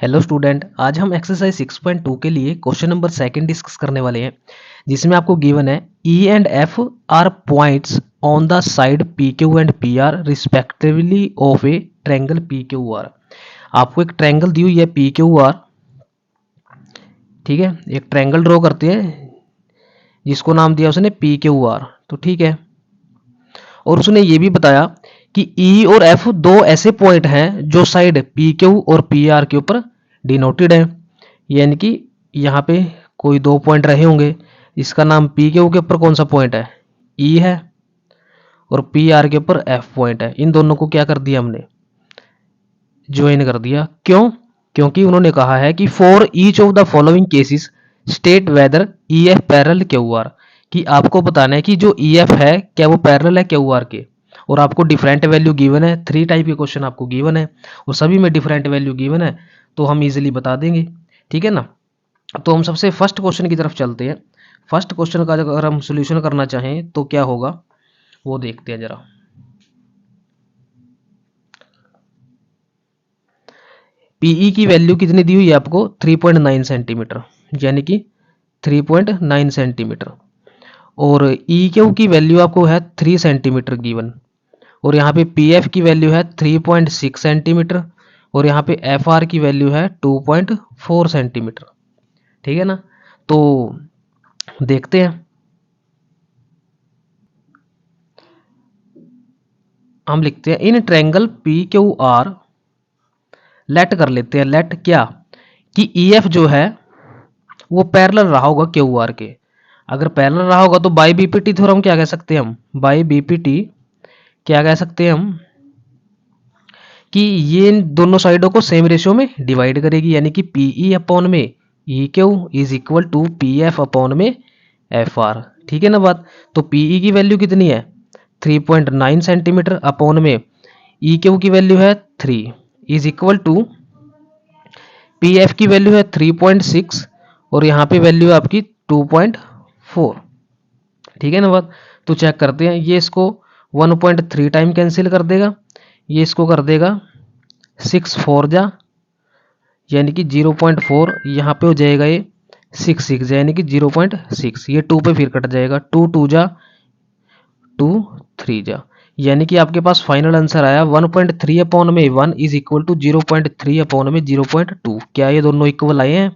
Hello student, आज हम exercise 6.2 के लिए क्वेश्चन नंबर सेकंड डिस्कस करने वाले हैं, जिसमें आपको गिवन है E and F R points on the side P Q and P R respectively of A triangle P Q are. आपको एक ट्रायंगल दी हुई है पी क्यू आर, ठीक है। एक ट्रायंगल ड्रॉ करते हैं जिसको नाम दिया उसने पी क्यू आर, तो ठीक है। और उसने ये भी बताया कि ई और एफ दो ऐसे पॉइंट हैं जो साइड पी क्यू और पी आर के ऊपर डिनोटेड है, यानी कि यहाँ पे कोई दो पॉइंट रहे होंगे। इसका नाम पी क्यू के ऊपर कौन सा पॉइंट है, ई है, और पी आर के ऊपर एफ पॉइंट है। इन दोनों को क्या कर दिया हमने, ज्वाइन कर दिया। क्यों? क्योंकि उन्होंने कहा है कि for each of the following cases state whether E F parallel Q R, कि आपको बताना है कि जो ई एफ है क्या वो पैरेलल है क्यू आर के। और आपको डिफरेंट वैल्यू गिवन है, 3 टाइप के क्वेश्चन आपको गिवन है और सभी में डिफरेंट वैल्यू गिवन है, तो हम इजीली बता देंगे, ठीक है ना। तो हम सबसे फर्स्ट क्वेश्चन की तरफ चलते हैं। फर्स्ट क्वेश्चन का अगर हम सोल्यूशन करना चाहें तो क्या होगा वो देखते हैं जरा। पीई की वैल्यू कितनी दी हुई है आपको, 3.9 सेंटीमीटर, यानी कि 3.9 सेंटीमीटर। और ई क्यू की वैल्यू आपको है 3 सेंटीमीटर गिवन। और यहाँ पे पी एफ की वैल्यू है 3.6 सेंटीमीटर। और यहाँ पे एफ आर की वैल्यू है 2.4 सेंटीमीटर, ठीक है ना। तो देखते हैं, हम लिखते हैं in triangle P Q R, let कर लेते हैं। लेट क्या कि ई एफ जो है वो पैरेलल रहा होगा क्यू आर के। अगर पैरेलल रहा होगा तो बाय बीपीटी थ्योरम क्या कह सकते हैं हम, बाय बीपीटी क्या कह सकते हैं हम कि ये इन दोनों साइडों को सेम रेशियो में डिवाइड करेगी, यानी कि पीई अपॉन में E Q is equal to P F upon में एफ आर, ठीक है ना बात। तो पीई की वैल्यू कितनी है 3.9 सेंटीमीटर अपॉन में ई क्यू की वैल्यू है 3 is equal to P F की वैल्यू है 3.6 और यहाँ पे वैल्यू आपकी 2.4, ठीक है ना बात। तो चेक करते हैं, ये इसको 1.3 टाइम कैंसिल कर देगा, ये इसको कर देगा 6 4 जा, यानी कि 0.4, यहाँ पे हो जाएगा ये 6 6 यानी कि 0.6, ये 2 पे फिर कट जाएगा, 2 2 जा 2 3 जा, यानी कि आपके पास फाइनल आंसर आया 1.3 अपॉन में 1 इज इक्वल टू 0.3 अपॉन में 0.2। क्या ये दोनों इक्वल आए हैं?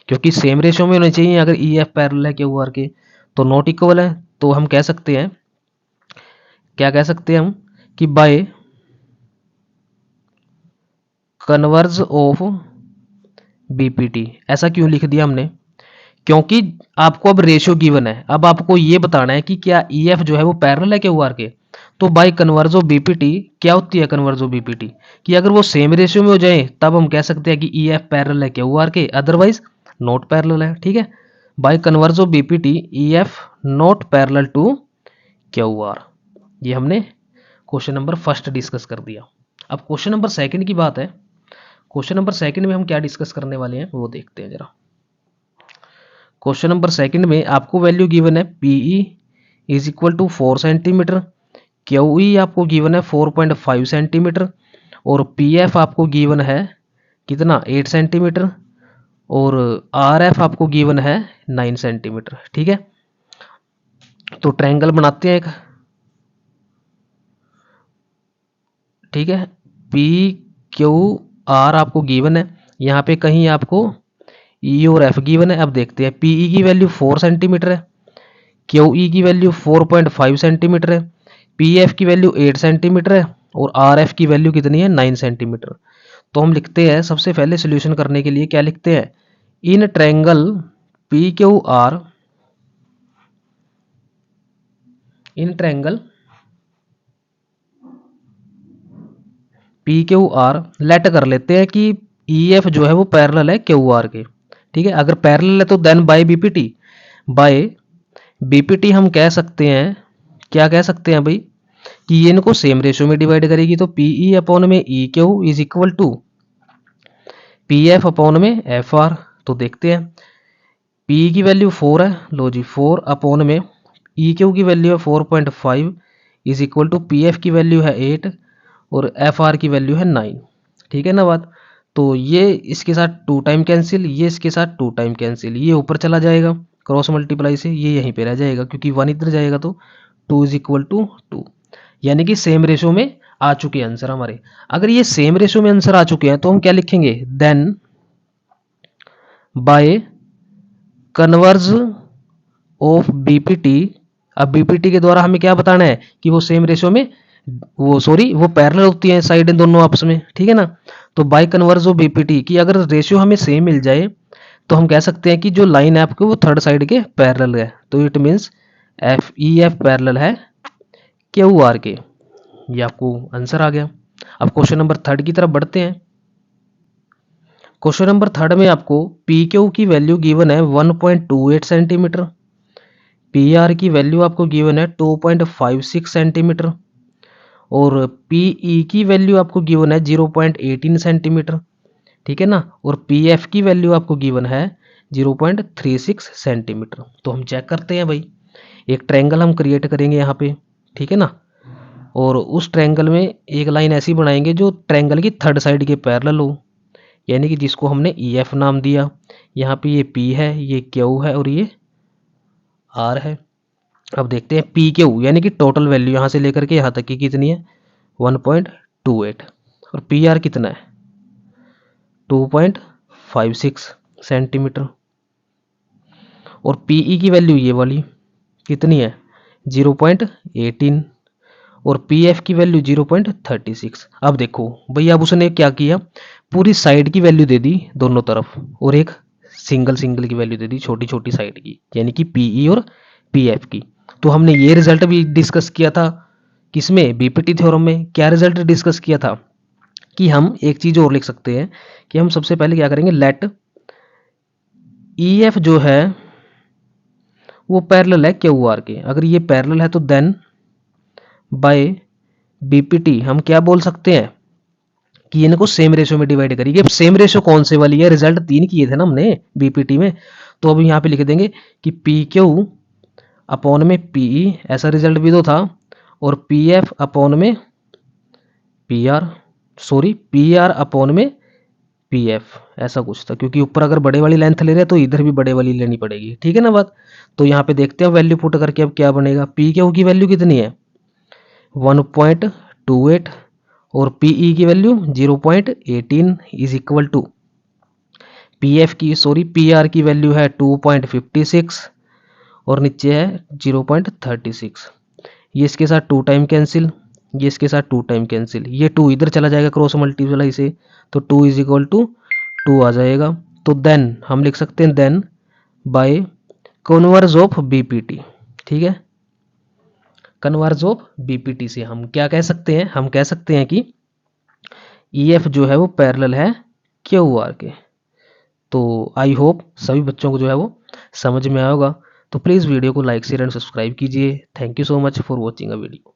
क्योंकि सेम रेशियो में होने चाहिए, अगर ई एफ पैरेलल है क्यू आर के, तो नॉट इक्वल है। तो हम कह सकते हैं, क्या कह सकते हैं हम कि बाय कन्वर्ज ऑफ बीपीटी। ऐसा क्यों लिख दिया हमने, क्योंकि आपको अब रेशियो गिवन है, अब आपको ये बताना है कि क्या ई एफ जो है वो पैरेलल है क्यू आर के। तो बाय कन्वर्ज ऑफ बीपीटी क्या होती है कन्वर्ज ऑफ बीपीटी, कि अगर वो सेम रेशियो में हो जाए तब हम कह सकते हैं कि ई एफ पैरेलल है क्यू आर के, अदरवाइज नॉट पैरेलल है, ठीक है। By converse of BPT E F not parallel to Q R, ये हमने क्वेश्चन नंबर फर्स्ट डिस्कस कर दिया। अब क्वेश्चन नंबर सेकंड की बात है। क्वेश्चन नंबर सेकंड में हम क्या डिस्कस करने वाले हैं वो देखते हैं जरा। क्वेश्चन नंबर सेकंड में आपको वैल्यू गिवन है PE is equal to 4 centimetre, QE आपको गिवन है 4.5 सेंटीमीटर, और पीएफ आपको गिवन है कितना 8 सेंटीमीटर, और आर एफ आपको गिवन है 9 सेंटीमीटर, ठीक है। तो ट्रायंगल बनाते हैं एक, ठीक है। पी क्यू आर आपको गिवन है, यहाँ पे कहीं आपको ई और एफ गिवन है। अब देखते हैं, पीई की वैल्यू 4 सेंटीमीटर है, क्यूई की वैल्यू 4.5 सेंटीमीटर है, पीएफ की वैल्यू 8 सेंटीमीटर है, और आरएफ की वैल्यू कितनी है 9 सेंटीमीटर। तो हम लिखते हैं सबसे पहले सोल्यूशन करने के लिए क्या लिखते हैं, in triangle P Q R, in triangle P Q R let कर लेते हैं कि ई एफ जो है वो पैरेलल है क्यू आर के, ठीक है। अगर पैरेलल है तो then by BPT, by BPT हम कह सकते हैं, क्या कह सकते हैं भाई, कि ये इनको सेम रेशियो में डिवाइड करेगी। तो पीई अपॉन में E Q is equal to P F upon में एफ आर। तो देखते हैं, पी की वैल्यू 4 है, लो जी 4 अपॉन में ई क्यू की वैल्यू है 4.5 is equal to P F की वैल्यू है 8 और एफ आर की वैल्यू है 9, ठीक है ना बात। तो ये इसके साथ 2 टाइम कैंसिल, ये इसके साथ 2 टाइम कैंसिल, ये ऊपर चला जाएगा क्रॉस मल्टीप्लाई से, ये यहीं पे रह जाएगा क्योंकि 1 इधर जाएगा तो 2 इज इक्वल टू 2, यानी कि सेम रेशो में आ चुके हैं आंसर हमारे। अगर ये सेम रेशो में आंसर आ चुके हैं तो हम क्या लिखेंगे, then by converse of BPT. अब बीपीटी के द्वारा हमें क्या बताना है कि वो सेम रेशो में, वो पैरेलल होती है साइड दोनों आपस में, ठीक है ना। तो बाय कन्वर्ज ऑफ बीपीटी की अगर रेशियो हमें सेम मिल जाए तो हम कह सकते हैं कि जो लाइन है आपकी वो थर्ड साइड के पैरेलल है। तो it means F E F parallel है क्यू आर के। ये आपको आंसर आ गया। अब क्वेश्चन नंबर 3 की तरफ बढ़ते हैं। क्वेश्चन नंबर 3 में आपको पी क्यू की वैल्यू गिवन है 1.28 सेंटीमीटर, पी आर की वैल्यू आपको गिवन है 2.56 सेंटीमीटर और पी ई की वैल्यू आपको गिवन है 0.18 सेंटीमीटर, ठीक है ना। और पी एफ की वैल्यू आपको गिवन है 0.36 सेंटीमीटर। तो हम चेक करते हैं भाई, एक ट्रायंगल हम क्रिएट करेंगे यहाँ पे, ठीक है ना। और उस ट्रायंगल में एक लाइन ऐसी बनाएंगे जो ट्रायंगल की थर्ड साइड के पैरेलल हो, यानी कि जिसको हमने ई एफ नाम दिया। यहाँ पे ये पी है, ये क्यू है और ये आर है। अब देखते हैं पी क्यू यानी कि टोटल वैल्यू यहाँ से लेकर के यहाँ तक की कितनी है 1.28 और पी आर कितना है 2.56 सेंटीमीटर और पीई की वैल्यू ये वाली कितनी है 0.18 और पी एफ की वैल्यू 0.36। अब देखो भैया अब उसने क्या किया, पूरी साइड की वैल्यू दे दी दोनों तरफ और एक सिंगल सिंगल की वैल्यू दे दी छोटी छोटी साइड की, यानी कि पीई और पी एफ की। तो हमने ये रिजल्ट भी डिस्कस किया था किसमें, बीपीटी थ्योरम में। क्या रिजल्ट डिस्कस किया था कि हम एक चीज और लिख सकते हैं कि हम सबसे पहले क्या करेंगे, लेट ई एफ जो है वो पैरेलल है क्यू आर के। अगर ये पैरेलल है तो देन बाय बीपीटी हम क्या बोल सकते हैं कि इनको सेम रेशियो में डिवाइड करिए। अब सेम रेशियो कौन से वाली है, रिजल्ट 3 किए थे ना हमने बीपीटी में, तो अब यहाँ पे लिख देंगे कि पी क्यू अपॉन में पीई, ऐसा रिजल्ट भी तो था, और पी एफ अपॉन में P R, P R upon में पी एफ, ऐसा कुछ था। क्योंकि ऊपर अगर बड़े वाली लेंथ ले रहे हैं तो इधर भी बड़े वाली लेनी पड़ेगी, ठीक है ना बात। तो यहाँ पे देखते हैं वैल्यू पुट करके अब क्या बनेगा। पी क्यू की वैल्यू कितनी है 1.28 और पीई की value 0.18 is equal to P R की वैल्यू है 2.56 और नीचे है 0.36। ये इसके साथ 2 टाइम कैंसिल, ये इसके साथ 2 टाइम कैंसिल, ये 2 इधर चला जाएगा क्रॉस मल्टीप्लाई से, तो 2 इज इक्वल टू 2 आ जाएगा। तो देन हम लिख सकते हैं then by converse of BPT, ठीक है। कन्वर्ज ऑफ बीपीटी से हम क्या कह सकते हैं, हम कह सकते हैं कि ई एफ जो है वो पैरेलल है क्यू आर के। तो आई होप सभी बच्चों को जो है वो समझ में आया होगा। तो प्लीज़ वीडियो को लाइक शेयर एंड सब्सक्राइब कीजिए। Thank you so much for watching a video.